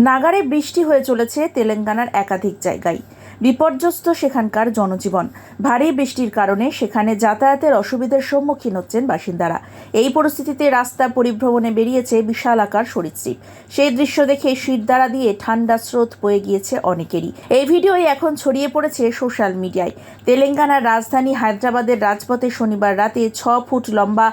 নাগাড়ে বৃষ্টি হয়ে চলেছে তেলেঙ্গানার একাধিক জায়গায়। বিপর্যস্ত সেখানকার জনজীবন। ভারী বৃষ্টির কারণে সেখানে যাতায়াতের অসুবিধার সম্মুখীন হচ্ছেন বাসিন্দারা। এই পরিস্থিতিতে রাস্তা পরিভ্রমণে বেরিয়েছে বিশাল আকার সরীসৃপ। সেই দৃশ্য দেখে শিরদাঁড়া দিয়ে ঠান্ডা স্রোত বয়ে গিয়েছে অনেকেরই। এই ভিডিওই এখন ছড়িয়ে পড়েছে সোশ্যাল মিডিয়ায়। তেলেঙ্গানার রাজধানী হায়দ্রাবাদের রাজপথে শনিবার রাতে 6 ফুট লম্বা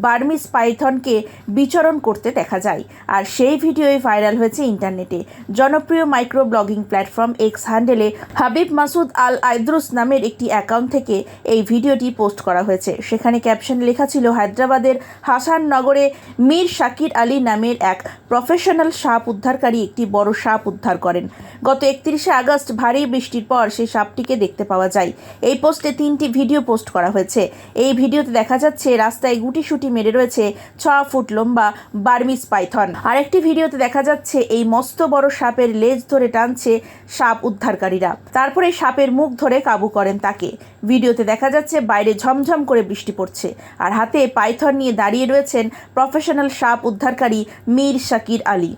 বার্মিজ পাইথনকে বিচরণ করতে দেখা যায়। আর সেই ভিডিওই ভাইরাল হয়েছে ইন্টারনেটে। জনপ্রিয় মাইক্রো ব্লগিং প্ল্যাটফর্ম এক্স হ্যান্ডেলে হাবিব মাসুদ আল আইদ্রুস নামের একটি অ্যাকাউন্ট থেকে এই ভিডিওটি পোস্ট করা হয়েছে। সেখানে ক্যাপশনে লেখা ছিল, হায়দ্রাবাদের হাসাননগরে মীর শাকির আলী নামের এক প্রফেশনাল সাপ উদ্ধারকারী একটি বড় সাপ উদ্ধার করেন। গত 31শে আগস্ট ভারী বৃষ্টির পর সেই সাপটিকে দেখতে পাওয়া যায়। এই পোস্টে 3টি ভিডিও পোস্ট করা হয়েছে। এই ভিডিওতে দেখা যাচ্ছে রাস্তায় গুটিসুটি মেরে রয়েছে 6 ফুট লম্বা বার্মিজ পাইথন। আরেকটি ভিডিওতে দেখা যাচ্ছে এই মস্ত বড় সাপের লেজ ধরে টানছে সাপ উদ্ধারকারীরা। তারপরে সাপের মুখ ধরে কাবু করেন তাকে। ভিডিওতে দেখা যাচ্ছে বাইরে ঝমঝম করে বৃষ্টি পড়ছে, আর হাতে পাইথন নিয়ে দাঁড়িয়ে রয়েছেন প্রফেশনাল সাপ উদ্ধারকারী মীর শাকির আলী।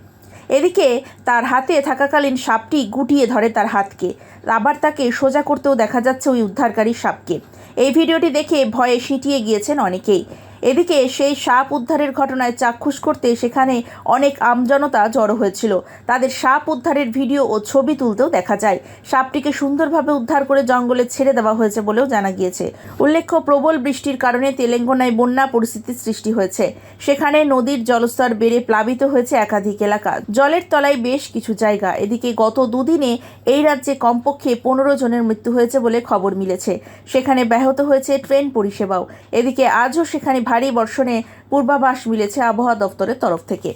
এদিকে তার হাতে থাকাকালীন সাপটি গুটিয়ে ধরে তার হাতকে, আবার তাকে সোজা করতেও দেখা যাচ্ছে ওই উদ্ধারকারী সাপকে। এই ভিডিওটি দেখে ভয়ে সিঁটিয়ে গিয়েছেন অনেকেই। এদিকে সেই সাপ উদ্ধারের ঘটনায় চাক্ষুষ করতে সেখানে অনেক আমজনতা জড়ো হয়েছিল। তাদের সাপ উদ্ধারের ভিডিও ও ছবি তুলতেও দেখা যায়। সাপটিকে সুন্দরভাবে উদ্ধার করে জঙ্গলে ছেড়ে দেওয়া হয়েছে বলেও জানা গিয়েছে। উল্লেখ্য, প্রবল বৃষ্টির কারণে তেলেঙ্গানায় বন্যা পরিস্থিতির সৃষ্টি হয়েছে। সেখানে নদীর জলস্তর বেড়ে প্লাবিত হয়েছে একাধিক এলাকা, জলের তলায় বেশ কিছু জায়গা। এদিকে গত দুদিনে এই রাজ্যে কমপক্ষে 15 জনের মৃত্যু হয়েছে বলে খবর মিলেছে। সেখানে ব্যাহত হয়েছে ট্রেন পরিষেবাও। এদিকে আজও সেখানে ভারী বর্ষণে পূর্বাভাস মিলেছে আবহাওয়া দফতরের তরফ থেকে।